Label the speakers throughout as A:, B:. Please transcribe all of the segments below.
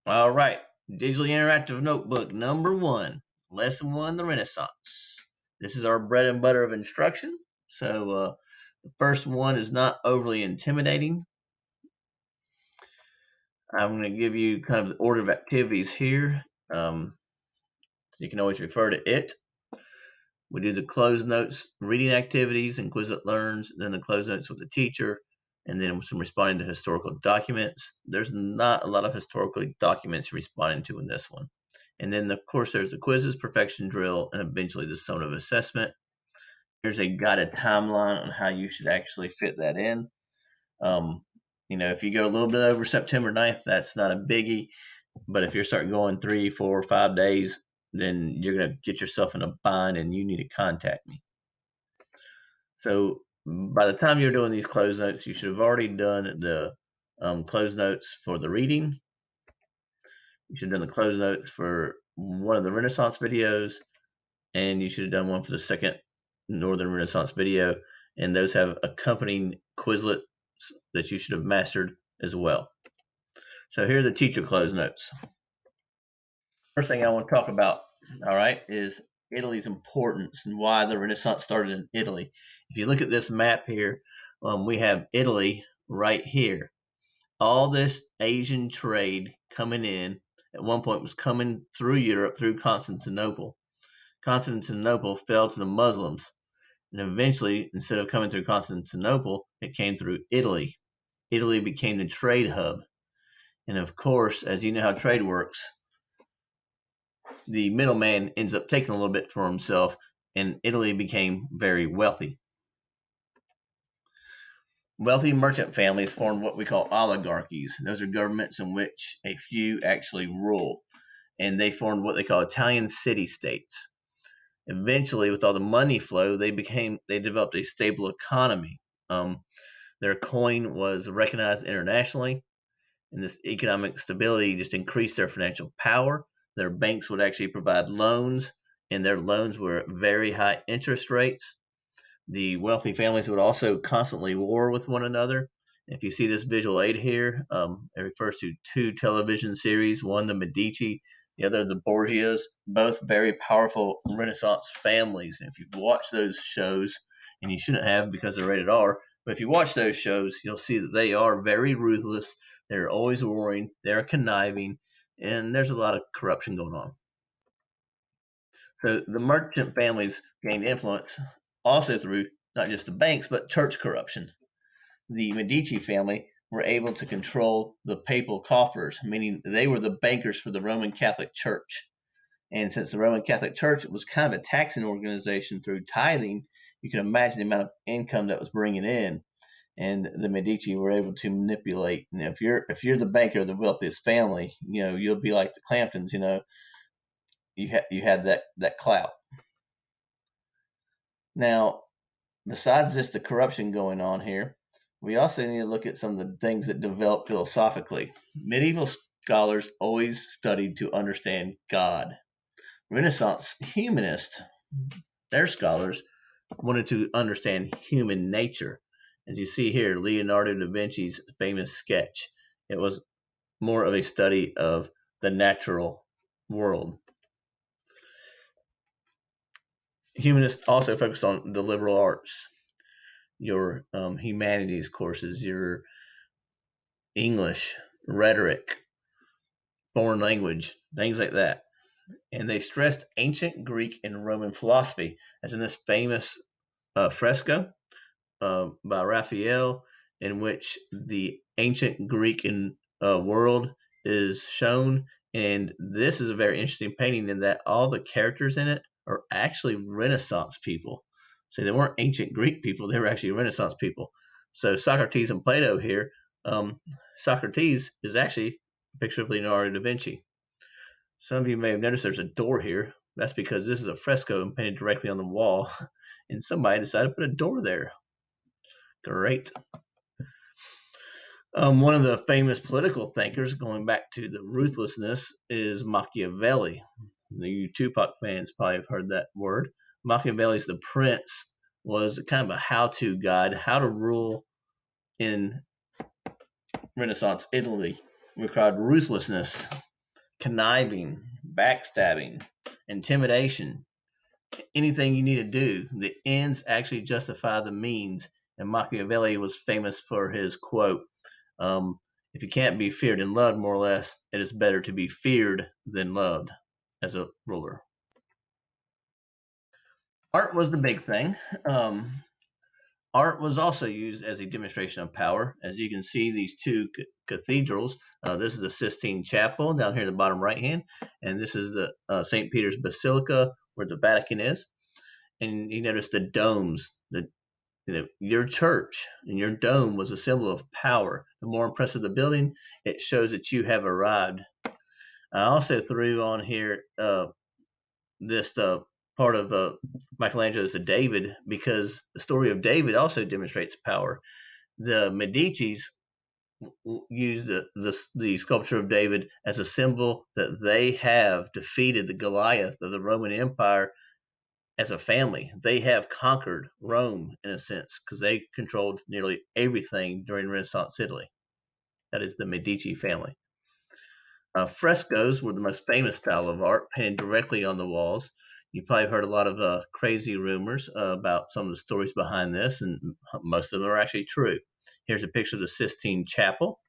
A: All right, digitally interactive notebook number 1, lesson 1, the Renaissance. This is our bread and butter of instruction. So the first one is not overly intimidating. I'm going to give you kind of the order of activities here. So you can always refer to it. We do the closed notes reading activities and Quizlet learns, then the closed notes with the teacher, and then some responding to historical documents. There's not a lot of historical documents responding to in this one. And then, of course, there's the quizzes, perfection drill, and eventually the summative assessment. Here's a guided timeline on how you should actually fit that in. If you go a little bit over September 9th, that's not a biggie. But if you're starting going 3, 4, 5 days, then you're going to get yourself in a bind and you need to contact me. So by the time you're doing these closed notes, you should have already done the closed notes for the reading. You should have done the closed notes for one of the Renaissance videos, and you should have done one for the second Northern Renaissance video. And those have accompanying Quizlets that you should have mastered as well. So here are the teacher closed notes. First thing I want to talk about, all right, is Italy's importance and why the Renaissance started in Italy. If you look at this map here, we have Italy right here. All this Asian trade coming in at one point was coming through Europe, through Constantinople. Constantinople fell to the Muslims, and eventually, instead of coming through Constantinople, it came through Italy. Italy became the trade hub. And of course, as you know how trade works, the middleman ends up taking a little bit for himself, and Italy became very wealthy. Wealthy merchant families formed what we call oligarchies. Those are governments in which a few actually rule, and they formed what they call Italian city-states. Eventually, with all the money flow, they developed a stable economy. Their coin was recognized internationally, and this economic stability just increased their financial power. Their banks would actually provide loans, and their loans were at very high interest rates. The wealthy families would also constantly war with one another. If you see this visual aid here, it refers to 2 television series, one the Medici, the other the Borgias, both very powerful Renaissance families. And if you've watched those shows, and you shouldn't have because they're rated R, but if you watch those shows, you'll see that they are very ruthless. They're always warring, they're conniving, and there's a lot of corruption going on. So the merchant families gained influence also through not just the banks, but church corruption. The Medici family were able to control the papal coffers, meaning they were the bankers for the Roman Catholic Church. And since the Roman Catholic Church was kind of a taxing organization through tithing, you can imagine the amount of income that was bringing in. And the Medici were able to manipulate. And if you're the banker of the wealthiest family, you'll be like the Clamptons. You had that clout. Now, besides just the corruption going on here, we also need to look at some of the things that developed philosophically. Medieval scholars always studied to understand God. Renaissance humanists, their scholars, wanted to understand human nature. As you see here, Leonardo da Vinci's famous sketch, it was more of a study of the natural world. Humanists also focused on the liberal arts, your humanities courses, your English, rhetoric, foreign language, things like that. And they stressed ancient Greek and Roman philosophy, as in this famous fresco by Raphael, in which the ancient Greek world is shown. And this is a very interesting painting in that all the characters in it are actually Renaissance people. So they weren't ancient Greek people, they were actually Renaissance people. So Socrates and Plato here, Socrates is actually a picture of Leonardo da Vinci. Some of you may have noticed there's a door here. That's because this is a fresco painted directly on the wall, and somebody decided to put a door there. Great. One of the famous political thinkers, going back to the ruthlessness, is Machiavelli. You Tupac fans probably have heard that word. Machiavelli's The Prince was kind of a how-to guide, how to rule in Renaissance Italy. It required ruthlessness. conniving, backstabbing, intimidation, anything you need to do. The ends actually justify the means. And Machiavelli was famous for his quote, if you can't be feared and loved, more or less, it is better to be feared than loved as a ruler. Art was the big thing. Art was also used as a demonstration of power. As you can see, these two cathedrals. This is the Sistine Chapel down here in the bottom right hand, and this is the St. Peter's Basilica where the Vatican is. And you notice the domes. Your church and your dome was a symbol of power. The more impressive the building, it shows that you have arrived. I also threw on here this part of Michelangelo's David, because the story of David also demonstrates power. The Medici's used the sculpture of David as a symbol that they have defeated the Goliath of the Roman Empire as a family. They have conquered Rome in a sense because they controlled nearly everything during Renaissance Italy. That is the Medici family. Frescoes were the most famous style of art, painted directly on the walls. You probably heard a lot of crazy rumors about some of the stories behind this, and most of them are actually true. Here's a picture of the Sistine Chapel.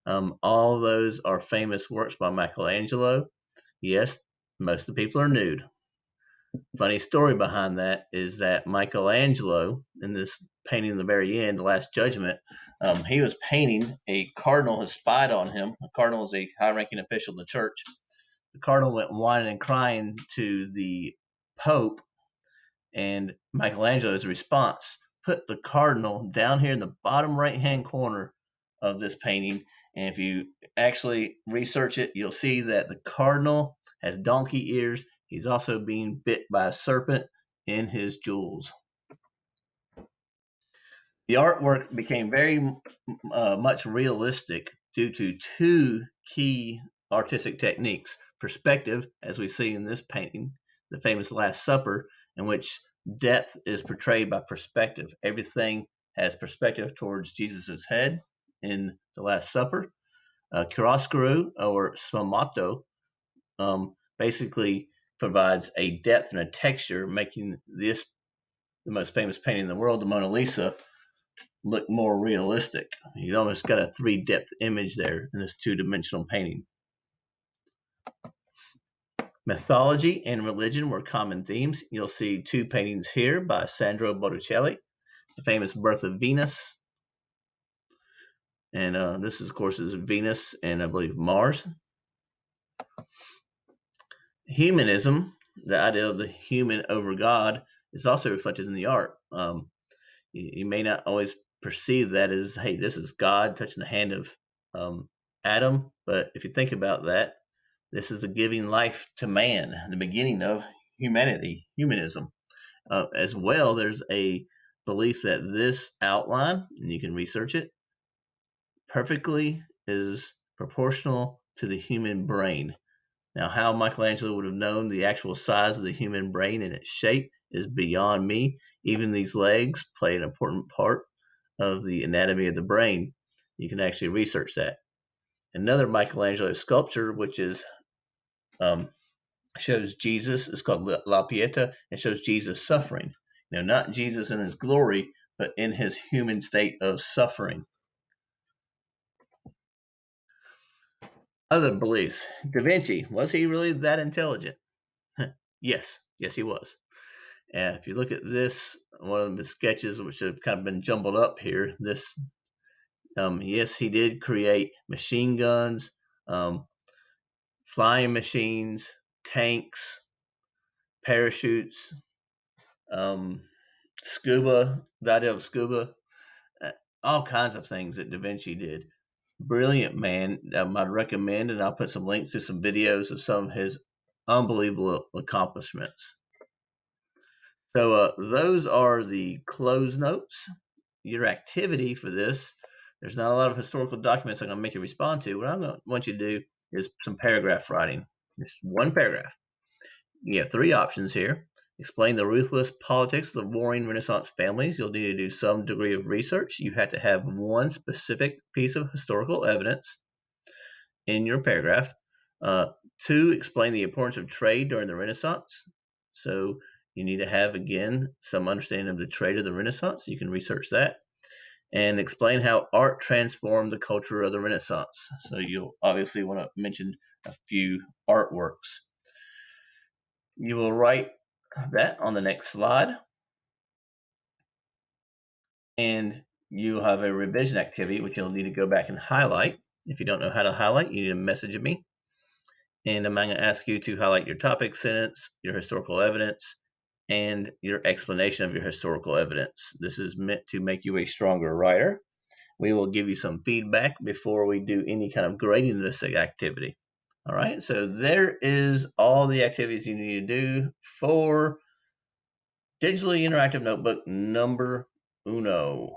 A: All those are famous works by Michelangelo. Yes, most of the people are nude. Funny story behind that is that Michelangelo, in this painting in the very end, The Last Judgment, he was painting. A cardinal has spied on him. A cardinal is a high-ranking official in the church. The cardinal went whining and crying to the Pope, and Michelangelo's response put the cardinal down here in the bottom right-hand corner of this painting. And if you actually research it, you'll see that the cardinal has donkey ears. He's also being bit by a serpent in his jewels. The artwork became very much realistic due to two key artistic techniques. Perspective, as we see in this painting, the famous Last Supper, in which depth is portrayed by perspective. Everything has perspective towards Jesus' head in the Last Supper. Chiaroscuro or sfumato basically provides a depth and a texture, making this the most famous painting in the world, the Mona Lisa, look more realistic. You almost got a 3-depth image there in this 2-dimensional painting. Mythology and religion were common themes. You'll see 2 paintings here by Sandro Botticelli, the famous Birth of Venus. And this, of course, is Venus and I believe Mars. Humanism, the idea of the human over God, is also reflected in the art. You may not always perceive that as, hey, this is God touching the hand of Adam, but if you think about that, this is the giving life to man, the beginning of humanism. As well, there's a belief that this outline, and you can research it, perfectly is proportional to the human brain. Now, how Michelangelo would have known the actual size of the human brain and its shape is beyond me. Even these legs play an important part of the anatomy of the brain. You can actually research that. Another Michelangelo sculpture, which is shows Jesus, is called La Pieta. It shows Jesus suffering. Not Jesus in his glory, but in his human state of suffering. Other beliefs. Da Vinci, was he really that intelligent? Yes, he was. And if you look at this, one of the sketches which have kind of been jumbled up here, this, yes, he did create machine guns, flying machines, tanks, parachutes, scuba, the idea of scuba, all kinds of things that Da Vinci did. Brilliant man. I'd recommend, and I'll put some links to some videos of some of his unbelievable accomplishments. So those are the close notes. Your activity for this, there's not a lot of historical documents I'm going to make you respond to. What I'm going to want you to do is some paragraph writing. Just one paragraph. You have 3 options here. Explain the ruthless politics of the warring Renaissance families. You'll need to do some degree of research. You have to have one specific piece of historical evidence in your paragraph. Two, explain the importance of trade during the Renaissance. So you need to have, again, some understanding of the trade of the Renaissance. You can research that. And explain how art transformed the culture of the Renaissance. So you'll obviously want to mention a few artworks. You will write that on the next slide. And you'll have a revision activity, which you'll need to go back and highlight. If you don't know how to highlight, you need to message me. And I'm going to ask you to highlight your topic sentence, your historical evidence, and your explanation of your historical evidence. This is meant to make you a stronger writer. We will give you some feedback before we do any kind of grading of this activity. All right, so there is all the activities you need to do for digitally interactive notebook number uno.